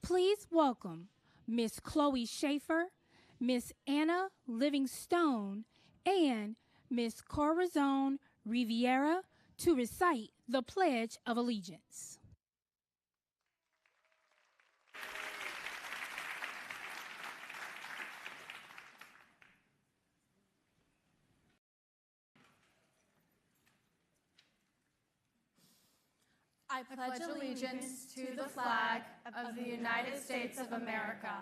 Please welcome Miss Chloe Schaefer, Miss Anna Livingstone, and Miss Corazon Riviera to recite the Pledge of Allegiance. I pledge allegiance to the flag of the United States of America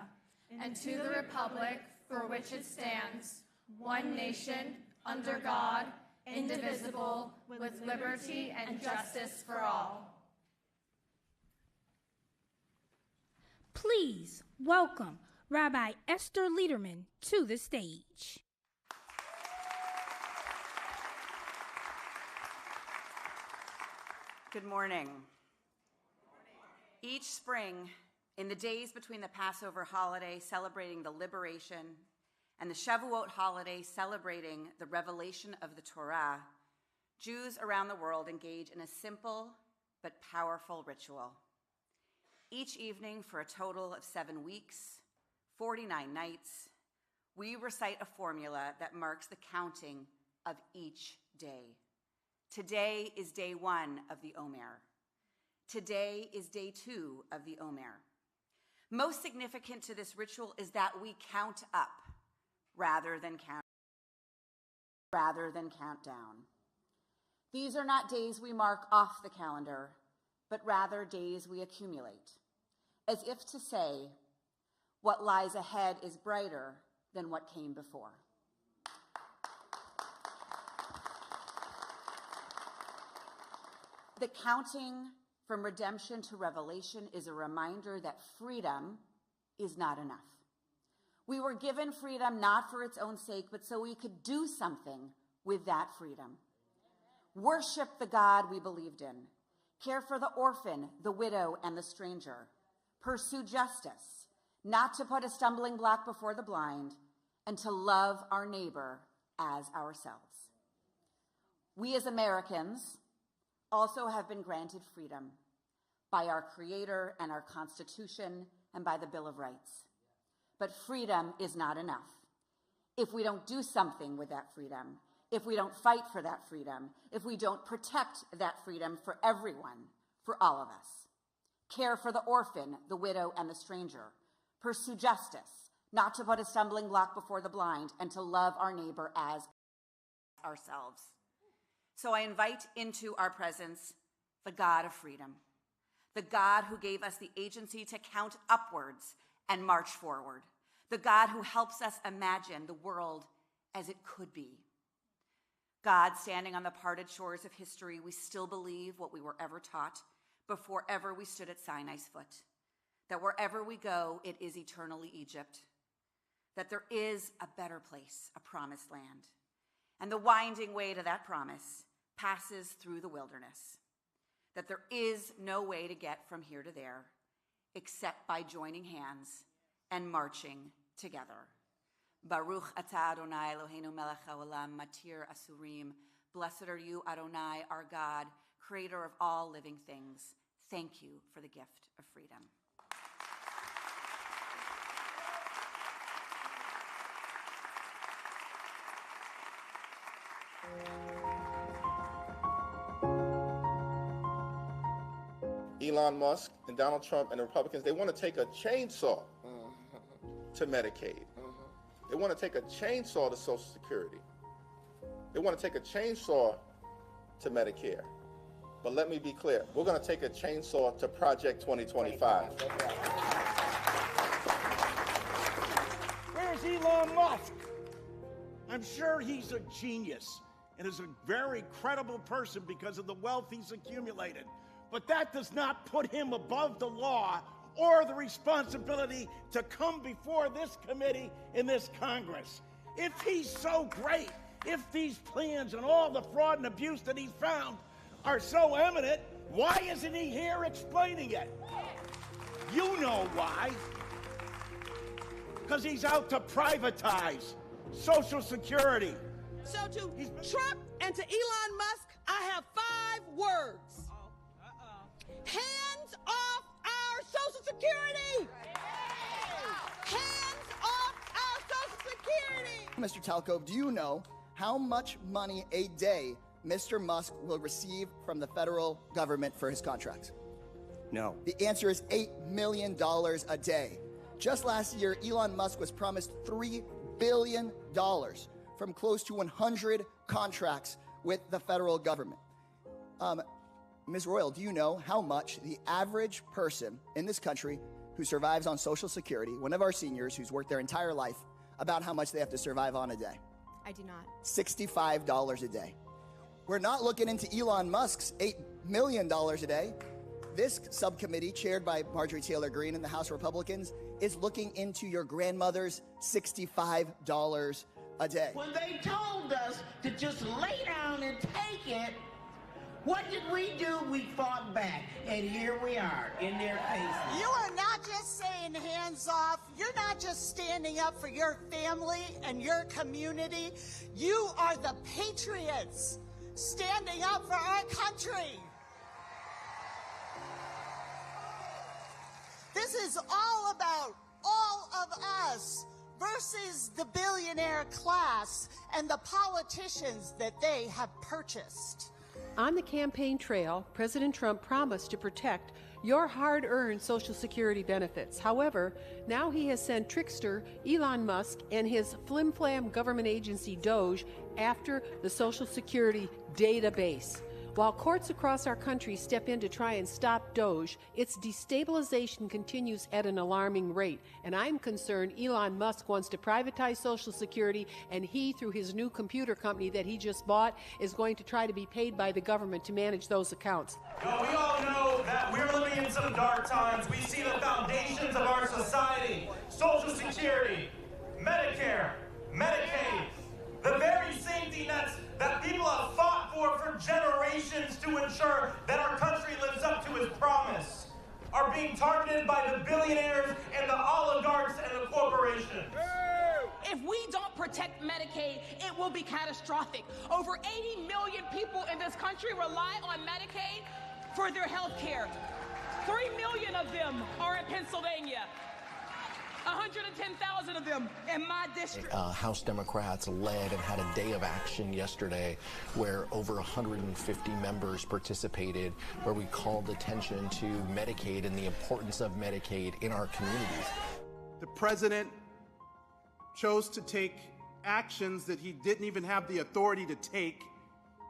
and to the republic for which it stands, one nation, under God, indivisible, with liberty and justice for all. Please welcome Rabbi Esther Lederman to the stage. Good morning. Each spring, in the days between the Passover holiday celebrating the liberation and the Shavuot holiday celebrating the revelation of the Torah, Jews around the world engage in a simple but powerful ritual. Each evening for a total of 7 weeks, 49 nights, we recite a formula that marks the counting of each day. Today is day 1 of the Omer. Today is day 2 of the Omer. Most significant to this ritual is that we count up rather than count down. These are not days we mark off the calendar, but rather days we accumulate, as if to say, what lies ahead is brighter than what came before. The counting from redemption to revelation is a reminder that freedom is not enough. We were given freedom not for its own sake, but so we could do something with that freedom. Worship the God we believed in. Care for the orphan, the widow, and the stranger. Pursue justice, not to put a stumbling block before the blind, and to love our neighbor as ourselves. We as Americans also have been granted freedom by our Creator and our Constitution and by the Bill of Rights. But freedom is not enough. If we don't do something with that freedom, if we don't fight for that freedom, if we don't protect that freedom for everyone, for all of us. Care for the orphan, the widow, and the stranger. Pursue justice, not to put a stumbling block before the blind, and to love our neighbor as ourselves. So I invite into our presence the God of freedom, the God who gave us the agency to count upwards and march forward, the God who helps us imagine the world as it could be. God, standing on the parted shores of history, we still believe what we were ever taught before ever we stood at Sinai's foot, that wherever we go, it is eternally Egypt, that there is a better place, a promised land, and the winding way to that promise passes through the wilderness, that there is no way to get from here to there except by joining hands and marching together. Baruch atah Adonai Eloheinu melech haolam matir asurim. Blessed are you, Adonai, our God, creator of all living things. Thank you for the gift of freedom. Elon Musk and Donald Trump and the Republicans, they want to take a chainsaw to Medicaid. They want to take a chainsaw to Social Security. They want to take a chainsaw to Medicare. But let me be clear, we're going to take a chainsaw to Project 2025. Where's Elon Musk? I'm sure he's a genius and is a very credible person because of the wealth he's accumulated. But that does not put him above the law or the responsibility to come before this committee in this Congress. If he's so great, if these plans and all the fraud and abuse that he's found are so eminent, why isn't he here explaining it? You know why. Because he's out to privatize Social Security. So to Trump and to Elon Musk, I have 5 words. Hands off our Social Security! Hands off our Social Security! Mr. Talco, do you know how much money a day Mr. Musk will receive from the federal government for his contracts? No. The answer is $8 million a day. Just last year, Elon Musk was promised $3 billion from close to 100 contracts with the federal government. Ms. Royal, do you know how much the average person in this country who survives on Social Security, one of our seniors who's worked their entire life, about how much they have to survive on a day? I do not. $65 a day. We're not looking into Elon Musk's $8 million a day. This subcommittee, chaired by Marjorie Taylor Greene and the House Republicans, is looking into your grandmother's $65 a day. When they told us to just lay down and take it, what did we do? We fought back, and here we are in their faces. You are not just saying hands off. You're not just standing up for your family and your community. You are the patriots standing up for our country. This is all about all of us versus the billionaire class and the politicians that they have purchased. On the campaign trail, President Trump promised to protect your hard-earned Social Security benefits. However, now he has sent trickster Elon Musk and his flim-flam government agency DOGE after the Social Security database. While courts across our country step in to try and stop DOGE, its destabilization continues at an alarming rate. And I'm concerned Elon Musk wants to privatize Social Security, and he, through his new computer company that he just bought, is going to try to be paid by the government to manage those accounts. Well, we all know that we're living in some dark times. We see the foundations of our society: Social Security, Medicare, Medicaid, the very safety nets that people have fought for generations to ensure that our country lives up to its promise, are being targeted by the billionaires and the oligarchs and the corporations. If we don't protect Medicaid, it will be catastrophic. Over 80 million people in this country rely on Medicaid for their health care. 3 million of them are in Pennsylvania. 110,000 of them in my district. House Democrats led and had a day of action yesterday where over 150 members participated, where we called attention to Medicaid and the importance of Medicaid in our communities. The president chose to take actions that he didn't even have the authority to take.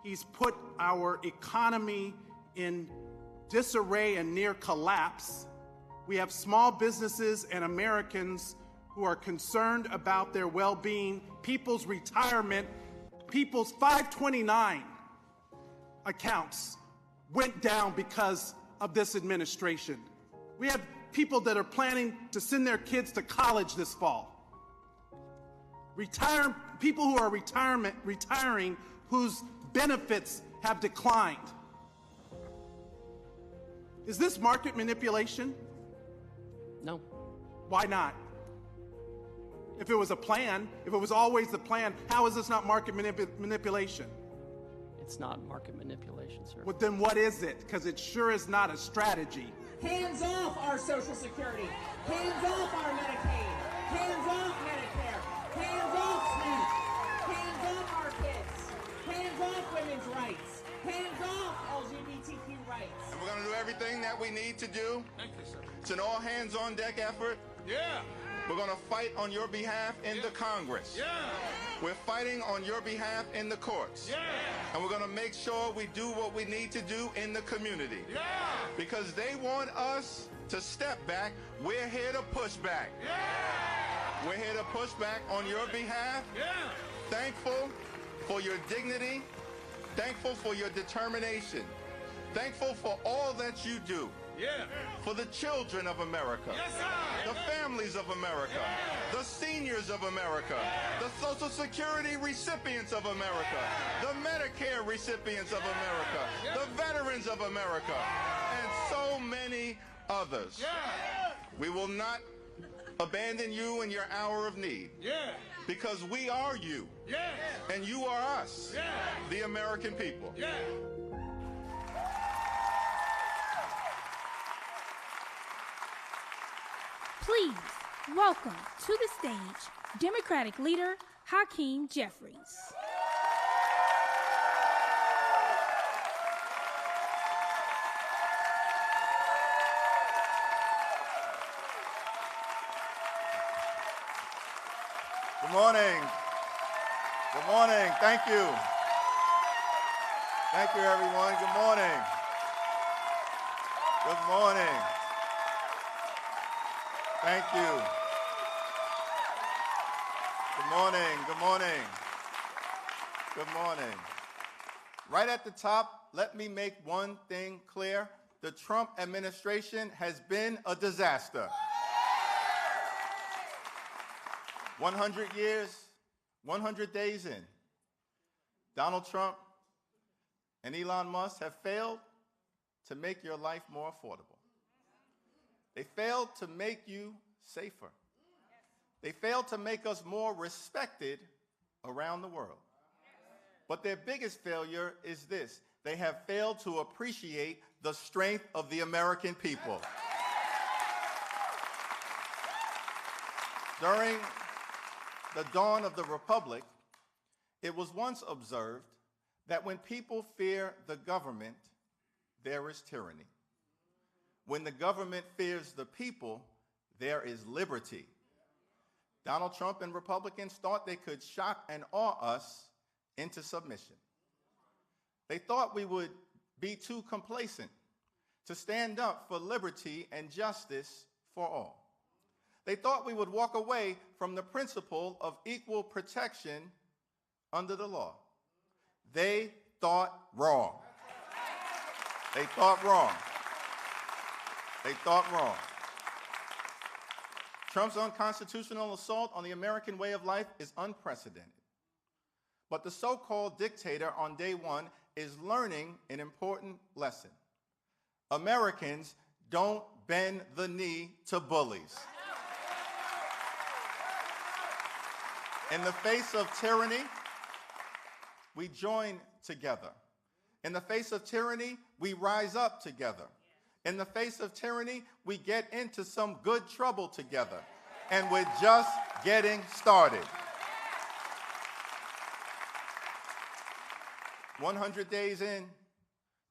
He's put our economy in disarray and near collapse. We have small businesses and Americans who are concerned about their well-being, people's retirement, people's 529 accounts went down because of this administration. We have people that are planning to send their kids to college this fall. People who are retiring whose benefits have declined. Is this market manipulation? No. Why not? If it was a plan, if it was always the plan, how is this not market manipulation? It's not market manipulation, sir. Well, then what is it? Because it sure is not a strategy. Hands off our Social Security. Hands off our Medicaid. Hands off Medicare. Hands off SNAP. Hands off our kids. Hands off women's rights. Hands off LGBTQ rights. And we're going to do everything that we need to do. Thank you, sir. It's an all-hands-on-deck effort. Yeah. We're going to fight on your behalf in the Congress. Yeah. We're fighting on your behalf in the courts. Yeah. And we're going to make sure we do what we need to do in the community. Yeah. Because they want us to step back. We're here to push back. Yeah. We're here to push back on your behalf. Yeah. Thankful for your dignity. Thankful for your determination. Thankful for all that you do. Yeah. For the children of America. Yes, sir. The families of America. Yeah. The seniors of America. Yeah. The Social Security recipients of America. Yeah. The Medicare recipients of America. Yeah. The veterans of America. And so many others. Yeah. We will not abandon you in your hour of need. Yeah. Because we are you. Yeah. And you are us. Yeah. The American people. Yeah. Please welcome to the stage Democratic leader Hakeem Jeffries. Good morning. Good morning. Thank you. Thank you, everyone. Good morning. Good morning. Thank you. Good morning. Good morning. Good morning. Right at the top, let me make one thing clear. The Trump administration has been a disaster. 100 years, 100 days in, Donald Trump and Elon Musk have failed to make your life more affordable. They failed to make you safer. They failed to make us more respected around the world. But their biggest failure is this: they have failed to appreciate the strength of the American people. During the dawn of the Republic, it was once observed that when people fear the government, there is tyranny. When the government fears the people, there is liberty. Donald Trump and Republicans thought they could shock and awe us into submission. They thought we would be too complacent to stand up for liberty and justice for all. They thought we would walk away from the principle of equal protection under the law. They thought wrong. They thought wrong. They thought wrong. Trump's unconstitutional assault on the American way of life is unprecedented. But the so-called dictator on day one is learning an important lesson. Americans don't bend the knee to bullies. In the face of tyranny, we join together. In the face of tyranny, we rise up together. In the face of tyranny, we get into some good trouble together. And we're just getting started. 100 days in,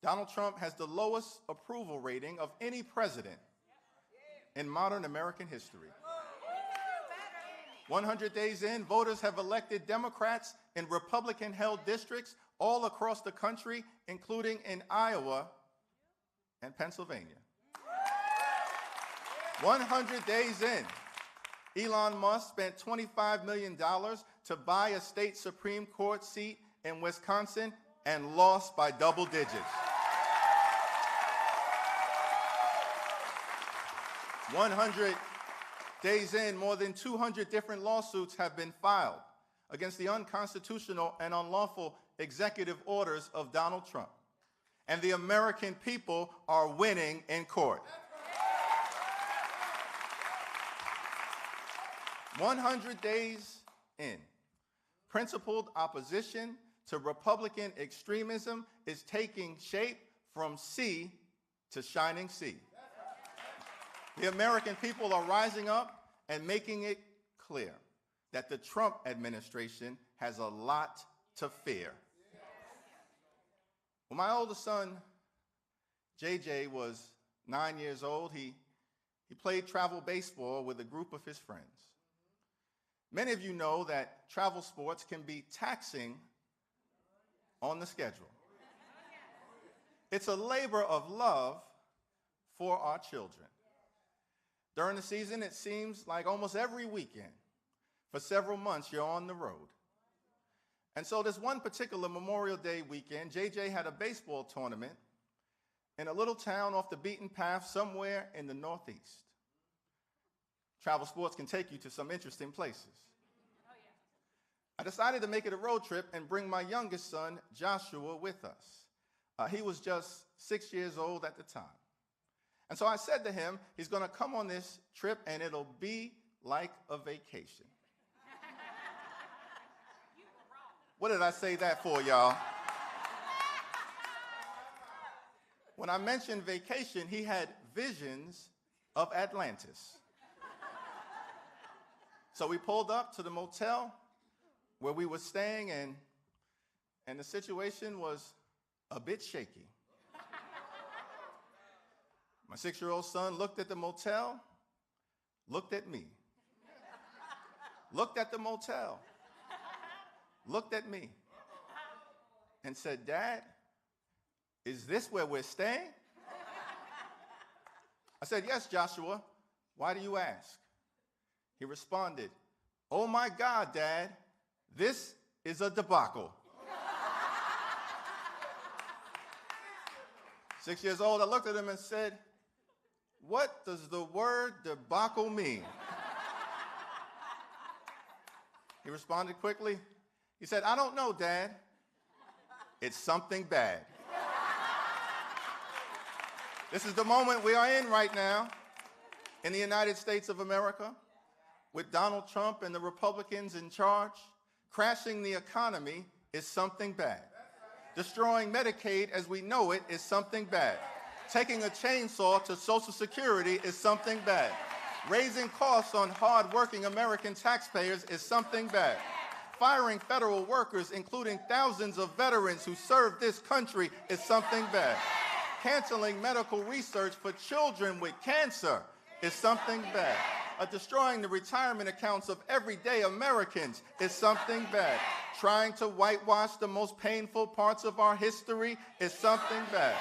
Donald Trump has the lowest approval rating of any president in modern American history. 100 days in, voters have elected Democrats in Republican-held districts all across the country, including in Iowa and Pennsylvania. 100 days in, Elon Musk spent $25 million to buy a state Supreme Court seat in Wisconsin and lost by double digits. 100 days in, more than 200 different lawsuits have been filed against the unconstitutional and unlawful executive orders of Donald Trump. And the American people are winning in court. 100 days in, principled opposition to Republican extremism is taking shape from sea to shining sea. The American people are rising up and making it clear that the Trump administration has a lot to fear. When my oldest son, JJ, was 9 years old, he played travel baseball with a group of his friends. Many of you know that travel sports can be taxing on the schedule. It's a labor of love for our children. During the season, it seems like almost every weekend, for several months, you're on the road. And so this one particular Memorial Day weekend, JJ had a baseball tournament in a little town off the beaten path somewhere in the Northeast. Travel sports can take you to some interesting places. I decided to make it a road trip and bring my youngest son, Joshua, with us. He was just 6 years old at the time. And so I said to him, he's going to come on this trip and it'll be like a vacation. What did I say that for, y'all? When I mentioned vacation, he had visions of Atlantis. So we pulled up to the motel where we were staying, and the situation was a bit shaky. My 6-year-old son looked at the motel, looked at me, looked at the motel, looked at me, and said, "Dad, is this where we're staying?" I said, "Yes, Joshua. Why do you ask?" He responded, "Oh my God, Dad, this is a debacle." 6 years old, I looked at him and said, "What does the word debacle mean?" He responded quickly. He said, "I don't know, Dad. It's something bad." This is the moment we are in right now in the United States of America, with Donald Trump and the Republicans in charge. Crashing the economy is something bad. Destroying Medicaid as we know it is something bad. Taking a chainsaw to Social Security is something bad. Raising costs on hard-working American taxpayers is something bad. Firing federal workers, including thousands of veterans who served this country, is something bad. Canceling medical research for children with cancer is something bad. Destroying the retirement accounts of everyday Americans is something bad. Trying to whitewash the most painful parts of our history is something bad.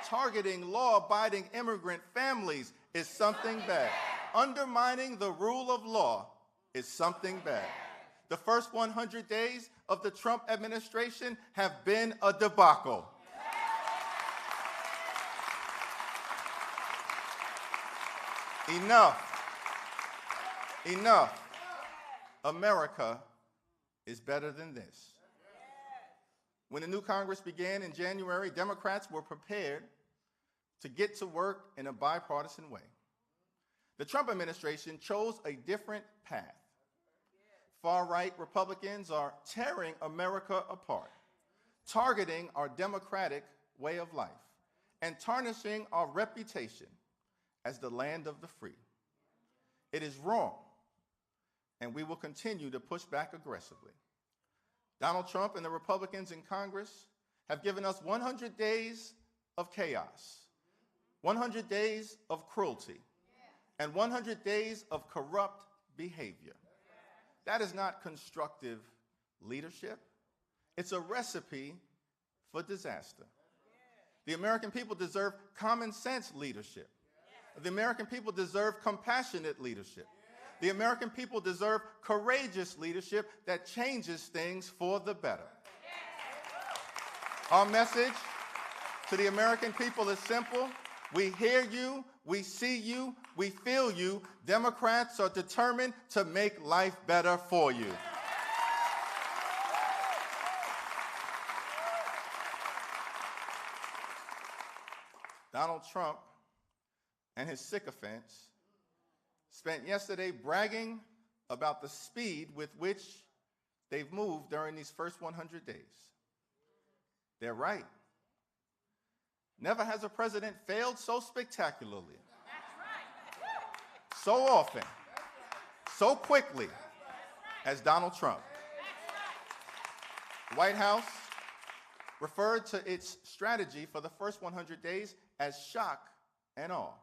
Targeting law-abiding immigrant families is something bad. Undermining the rule of law is something bad. The first 100 days of the Trump administration have been a debacle. Enough. Enough. America is better than this. When the new Congress began in January, Democrats were prepared to get to work in a bipartisan way. The Trump administration chose a different path. Far-right Republicans are tearing America apart, targeting our democratic way of life, and tarnishing our reputation as the land of the free. It is wrong, and we will continue to push back aggressively. Donald Trump and the Republicans in Congress have given us 100 days of chaos, 100 days of cruelty, and 100 days of corrupt behavior. That is not constructive leadership. It's a recipe for disaster. The American people deserve common sense leadership. The American people deserve compassionate leadership. The American people deserve courageous leadership that changes things for the better. Our message to the American people is simple. We hear you, we see you, we feel you. Democrats are determined to make life better for you. Donald Trump and his sycophants spent yesterday bragging about the speed with which they've moved during these first 100 days. They're right. Never has a president failed so spectacularly, so often, so quickly as Donald Trump. The White House referred to its strategy for the first 100 days as shock and awe.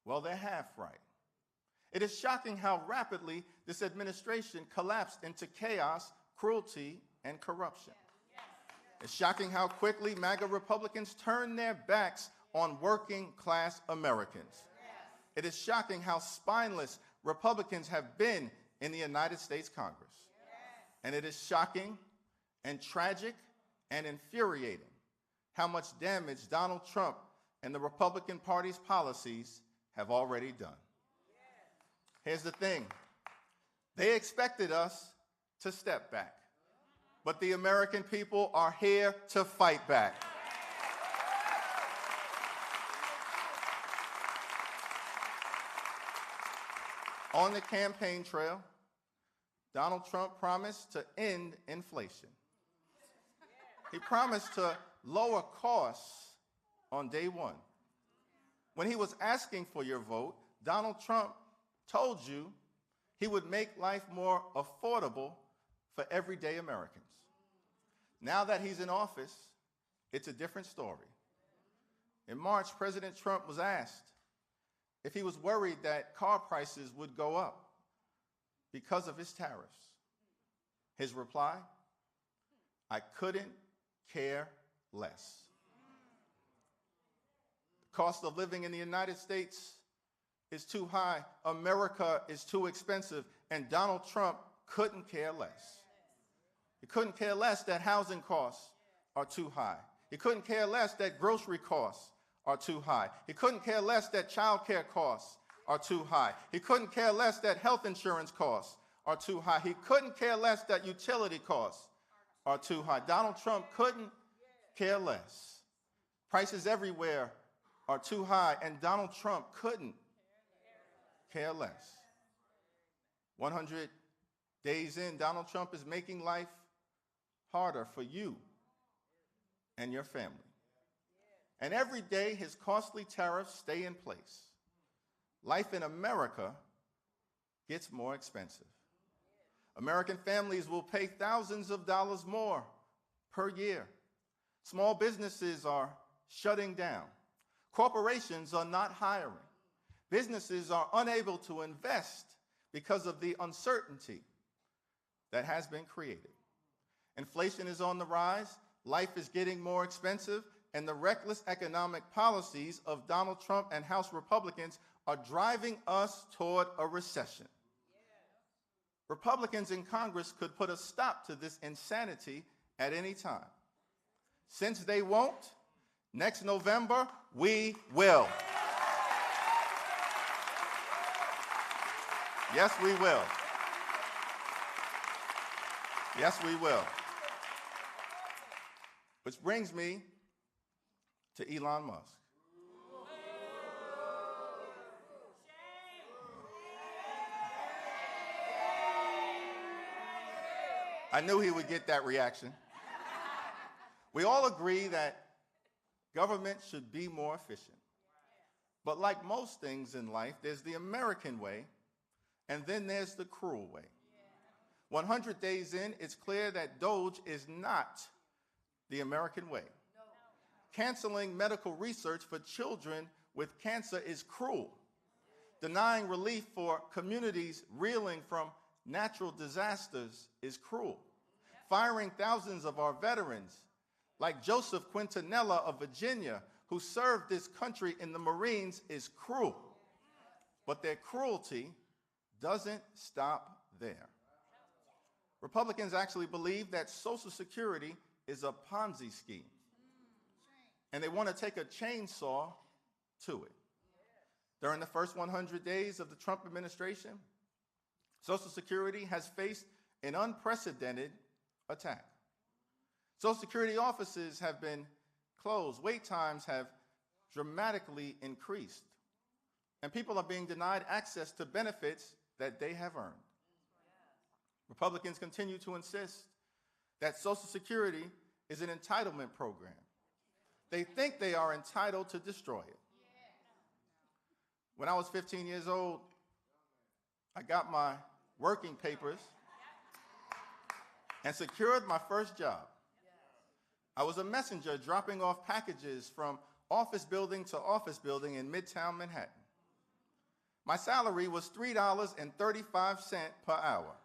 Well, they're half right. It is shocking how rapidly this administration collapsed into chaos, cruelty, and corruption. It's shocking how quickly MAGA Republicans turned their backs on working-class Americans. It is shocking how spineless Republicans have been in the United States Congress. And it is shocking and tragic and infuriating how much damage Donald Trump and the Republican Party's policies have already done. Here's the thing. They expected us to step back, but the American people are here to fight back. On the campaign trail, Donald Trump promised to end inflation. He promised to lower costs on day one. When he was asking for your vote, Donald Trump told you he would make life more affordable for everyday Americans. Now that he's in office, it's a different story. In March, President Trump was asked if he was worried that car prices would go up because of his tariffs. His reply, I couldn't care less. The cost of living in the United States is too high, America is too expensive, and Donald Trump couldn't care less. He couldn't care less that housing costs are too high. He couldn't care less that grocery costs are too high. He couldn't care less that child care costs are too high. He couldn't care less that health insurance costs are too high. He couldn't care less that utility costs are too high. Donald Trump couldn't care less. Prices everywhere are too high, and Donald Trump couldn't care less. 100 days in, Donald Trump is making life harder for you and your family. And every day, his costly tariffs stay in place. Life in America gets more expensive. American families will pay thousands of dollars more per year. Small businesses are shutting down. Corporations are not hiring. Businesses are unable to invest because of the uncertainty that has been created. Inflation is on the rise, life is getting more expensive, and the reckless economic policies of Donald Trump and House Republicans are driving us toward a recession. Republicans in Congress could put a stop to this insanity at any time. Since they won't, next November, we will. Yes, we will. Yes, we will. Which brings me to Elon Musk. I knew he would get that reaction. We all agree that government should be more efficient. But like most things in life, there's the American way, and then there's the cruel way. 100 days in, it's clear that DOGE is not the American way. Canceling medical research for children with cancer is cruel. Denying relief for communities reeling from natural disasters is cruel. Firing thousands of our veterans, like Joseph Quintanilla of Virginia, who served this country in the Marines, is cruel. But their cruelty doesn't stop there. Republicans actually believe that Social Security is a Ponzi scheme, and they want to take a chainsaw to it. During the first 100 days of the Trump administration, Social Security has faced an unprecedented attack. Social Security offices have been closed, wait times have dramatically increased, and people are being denied access to benefits that they have earned. Republicans continue to insist that Social Security is an entitlement program. They think they are entitled to destroy it. When I was 15 years old, I got my working papers and secured my first job. I was a messenger dropping off packages from office building to office building in Midtown Manhattan. My salary was $3.35 per hour.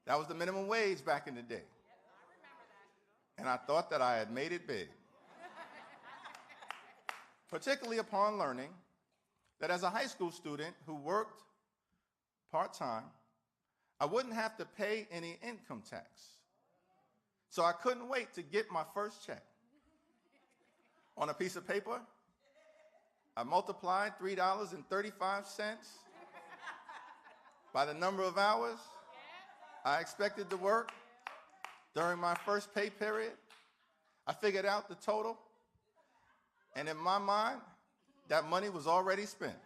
That was the minimum wage back in the day. And I thought that I had made it big. Particularly upon learning that as a high school student who worked part-time, I wouldn't have to pay any income tax. So I couldn't wait to get my first check. On a piece of paper, I multiplied $3.35 by the number of hours I expected to work during my first pay period. I figured out the total, and in my mind, that money was already spent.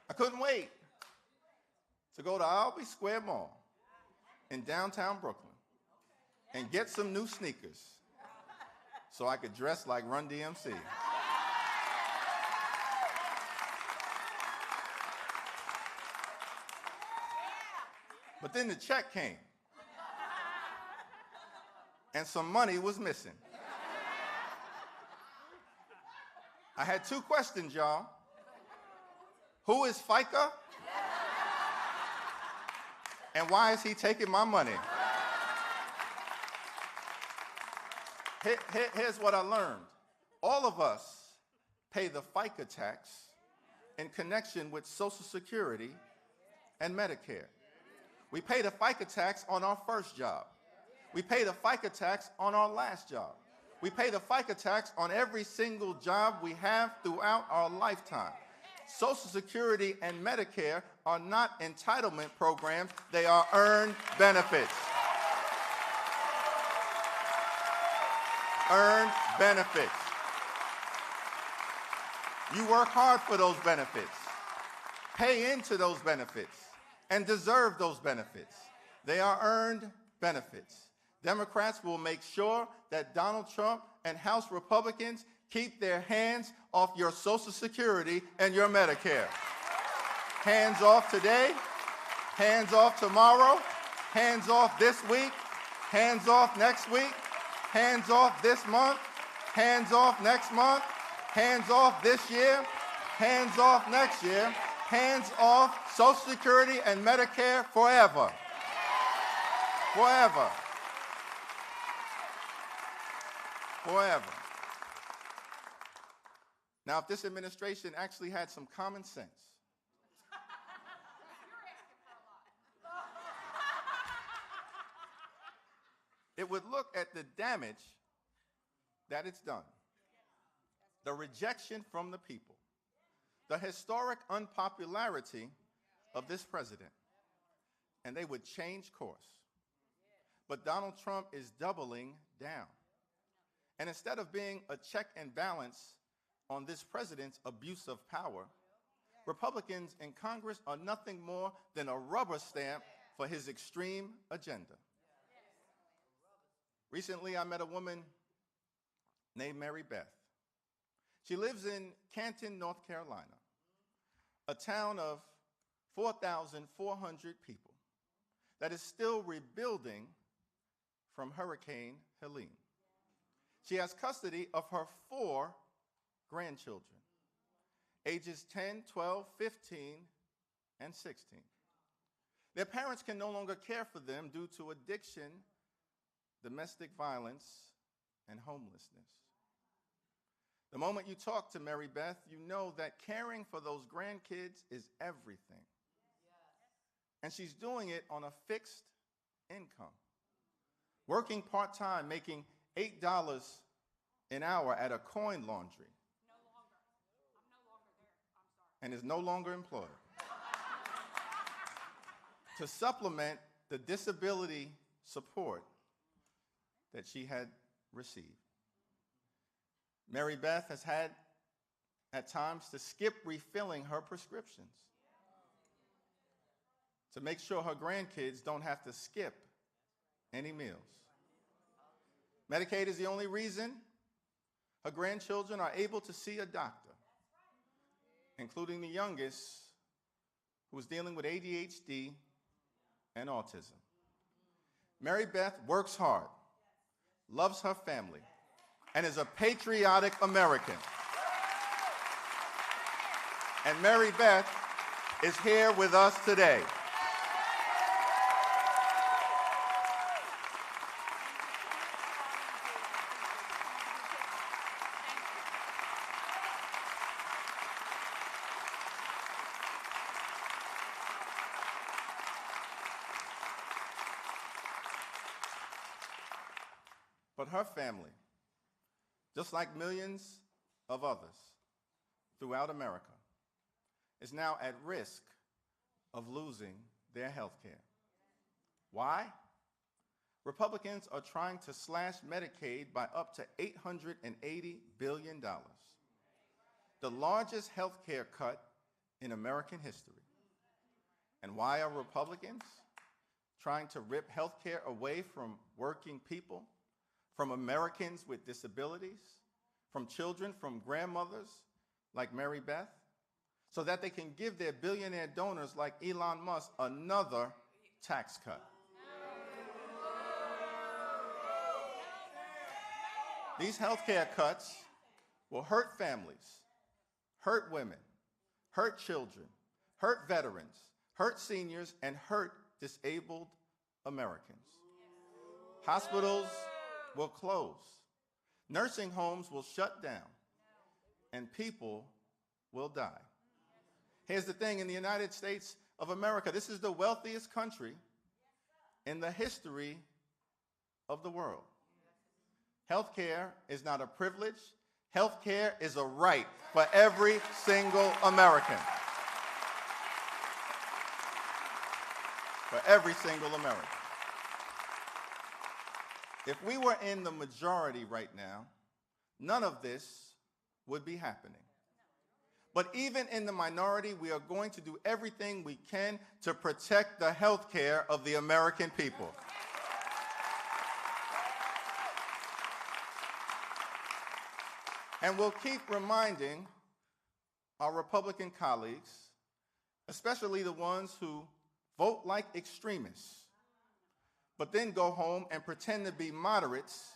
I couldn't wait to go to Albee Square Mall in downtown Brooklyn and get some new sneakers so I could dress like Run DMC. But then the check came. And some money was missing. I had two questions, y'all. Who is FICA? And why is he taking my money? Here's what I learned. All of us pay the FICA tax in connection with Social Security and Medicare. We pay the FICA tax on our first job. We pay the FICA tax on our last job. We pay the FICA tax on every single job we have throughout our lifetime. Social Security and Medicare are not entitlement programs, they are earned benefits. Earned benefits. You work hard for those benefits, pay into those benefits, and deserve those benefits. They are earned benefits. Democrats will make sure that Donald Trump and House Republicans keep their hands off your Social Security and your Medicare. Hands off today, hands off tomorrow, hands off this week, hands off next week, hands off this month, hands off next month, hands off this year, hands off next year, hands off Social Security and Medicare forever. Forever. Forever. Now, if this administration actually had some common sense, it would look at the damage that it's done, the rejection from the people, the historic unpopularity of this president, and they would change course. But Donald Trump is doubling down. And instead of being a check and balance on this president's abuse of power, Republicans in Congress are nothing more than a rubber stamp for his extreme agenda. Recently, I met a woman named Mary Beth. She lives in Canton, North Carolina, a town of 4,400 people that is still rebuilding from Hurricane Helene. She has custody of her 4 grandchildren, ages 10, 12, 15, and 16. Their parents can no longer care for them due to addiction, domestic violence, and homelessness. The moment you talk to Mary Beth, you know that caring for those grandkids is everything. And she's doing it on a fixed income, working part-time, making $8 an hour at a coin laundry. No longer. I'm no longer there. I'm sorry. And is no longer employed. To supplement the disability support that she had received. Mary Beth has had, at times, to skip refilling her prescriptions to make sure her grandkids don't have to skip any meals. Medicaid is the only reason her grandchildren are able to see a doctor, including the youngest, who is dealing with ADHD and autism. Mary Beth works hard, loves her family, and is a patriotic American. And Mary Beth is here with us today. But her family, just like millions of others throughout America, is now at risk of losing their health care. Why? Republicans are trying to slash Medicaid by up to $880 billion, the largest health care cut in American history. And why are Republicans trying to rip health care away from working people, from Americans with disabilities, from children, from grandmothers like Mary Beth, so that they can give their billionaire donors like Elon Musk another tax cut. These healthcare cuts will hurt families, hurt women, hurt children, hurt veterans, hurt seniors, and hurt disabled Americans. Hospitals will close. Nursing homes will shut down. And people will die. Here's the thing, in the United States of America, this is the wealthiest country in the history of the world. Healthcare is not a privilege. Healthcare is a right for every single American. For every single American. If we were in the majority right now, none of this would be happening. But even in the minority, we are going to do everything we can to protect the health care of the American people. And we'll keep reminding our Republican colleagues, especially the ones who vote like extremists, but then go home and pretend to be moderates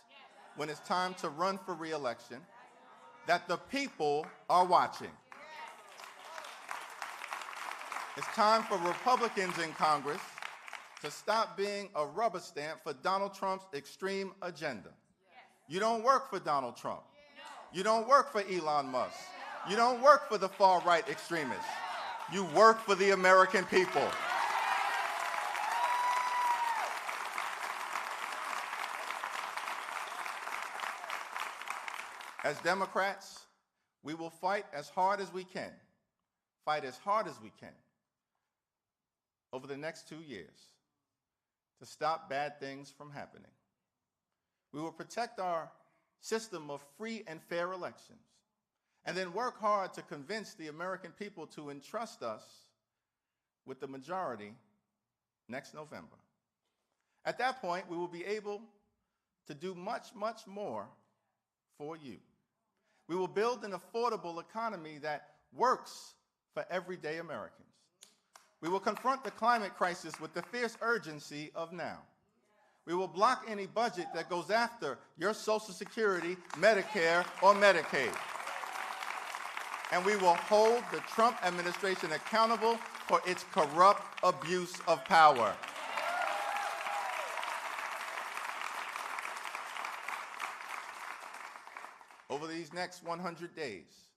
when it's time to run for re-election, that the people are watching. It's time for Republicans in Congress to stop being a rubber stamp for Donald Trump's extreme agenda. You don't work for Donald Trump. You don't work for Elon Musk. You don't work for the far-right extremists. You work for the American people. As Democrats, we will fight as hard as we can, over the next 2 years to stop bad things from happening. We will protect our system of free and fair elections, and then work hard to convince the American people to entrust us with the majority next November. At that point, we will be able to do much, much more for you. We will build an affordable economy that works for everyday Americans. We will confront the climate crisis with the fierce urgency of now. We will block any budget that goes after your Social Security, Medicare, or Medicaid. And we will hold the Trump administration accountable for its corrupt abuse of power. Over these next 100 days,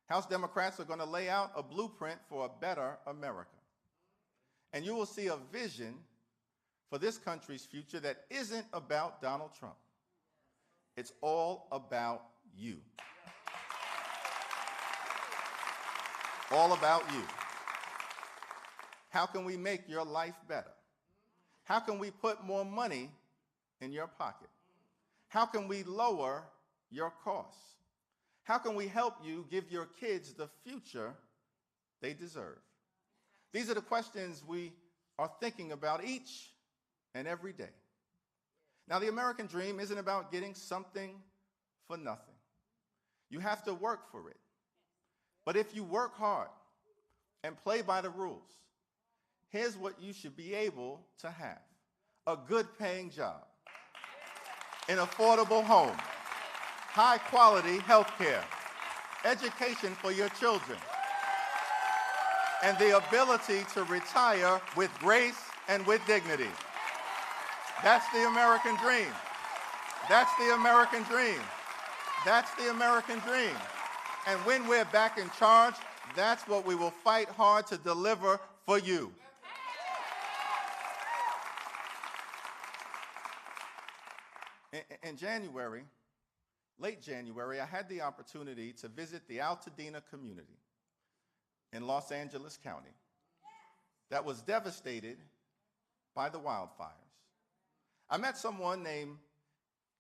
House Democrats are going to lay out a blueprint for a better America. And you will see a vision for this country's future that isn't about Donald Trump. It's all about you. All about you. How can we make your life better? How can we put more money in your pocket? How can we lower your costs? How can we help you give your kids the future they deserve? These are the questions we are thinking about each and every day. Now, the American dream isn't about getting something for nothing. You have to work for it. But if you work hard and play by the rules, here's what you should be able to have: a good paying job, an affordable home, high quality health care, education for your children, and the ability to retire with grace and with dignity. That's the American dream. That's the American dream. That's the American dream. And when we're back in charge, that's what we will fight hard to deliver for you. In January, late January, I had the opportunity to visit the Altadena community in Los Angeles County that was devastated by the wildfires. I met someone named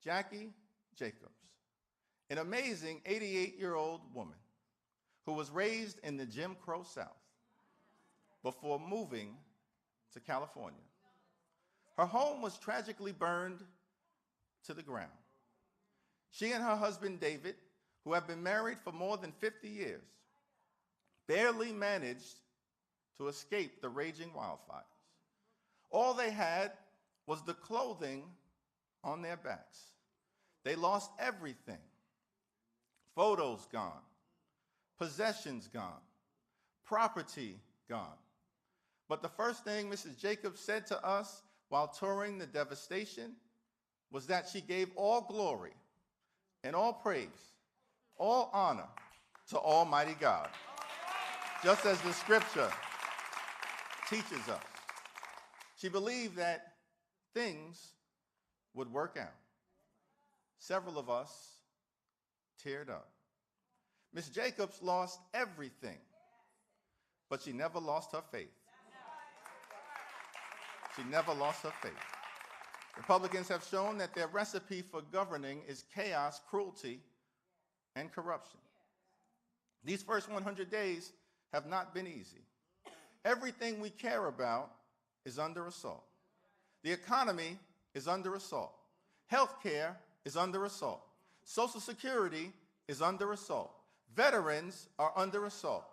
Jackie Jacobs, an amazing 88-year-old woman who was raised in the Jim Crow South before moving to California. Her home was tragically burned to the ground. She and her husband, David, who have been married for more than 50 years, barely managed to escape the raging wildfires. All they had was the clothing on their backs. They lost everything. Photos gone, possessions gone, property gone. But the first thing Mrs. Jacobs said to us while touring the devastation was that she gave all glory and all praise, all honor to Almighty God, just as the scripture teaches us. She believed that things would work out. Several of us teared up. Miss Jacobs lost everything, but she never lost her faith. She never lost her faith. Republicans have shown that their recipe for governing is chaos, cruelty, and corruption. These first 100 days have not been easy. Everything we care about is under assault. The economy is under assault. Healthcare is under assault. Social Security is under assault. Veterans are under assault.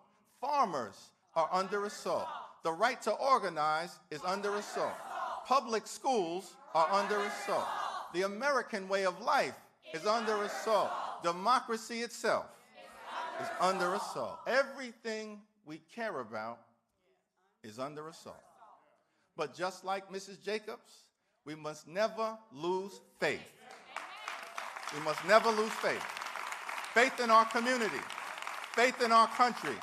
Farmers are under assault. The right to organize is under assault. Public schools are under assault. The American way of life is under assault. Democracy itself is under assault. Everything we care about is under assault. But just like Mrs. Jacobs, we must never lose faith. We must never lose faith. Faith in our community, faith in our country,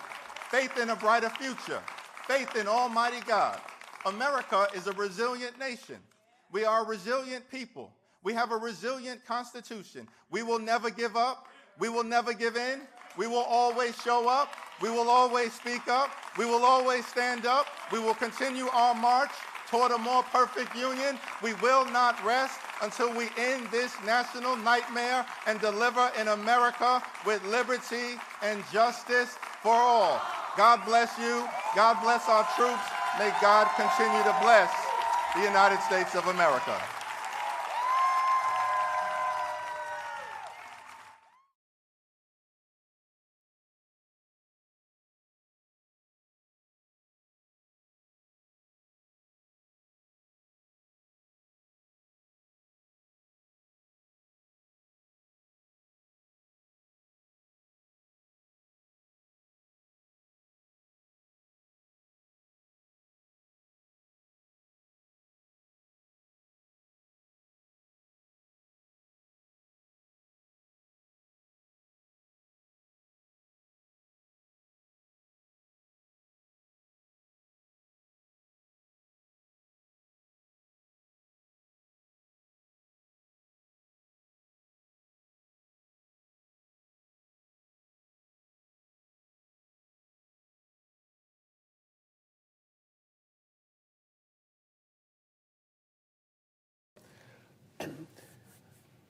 faith in a brighter future, faith in Almighty God. America is a resilient nation. We are a resilient people. We have a resilient Constitution. We will never give up. We will never give in. We will always show up. We will always speak up. We will always stand up. We will continue our march toward a more perfect union. We will not rest until we end this national nightmare and deliver an America with liberty and justice for all. God bless you. God bless our troops. May God continue to bless the United States of America.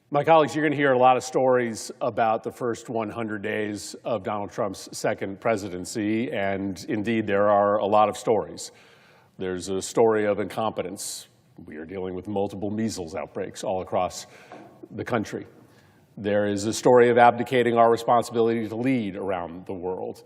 My colleagues, you're going to hear a lot of stories about the first 100 days of Donald Trump's second presidency, and indeed there are a lot of stories. There's a story of incompetence. We are dealing with multiple measles outbreaks all across the country. There is a story of abdicating our responsibility to lead around the world.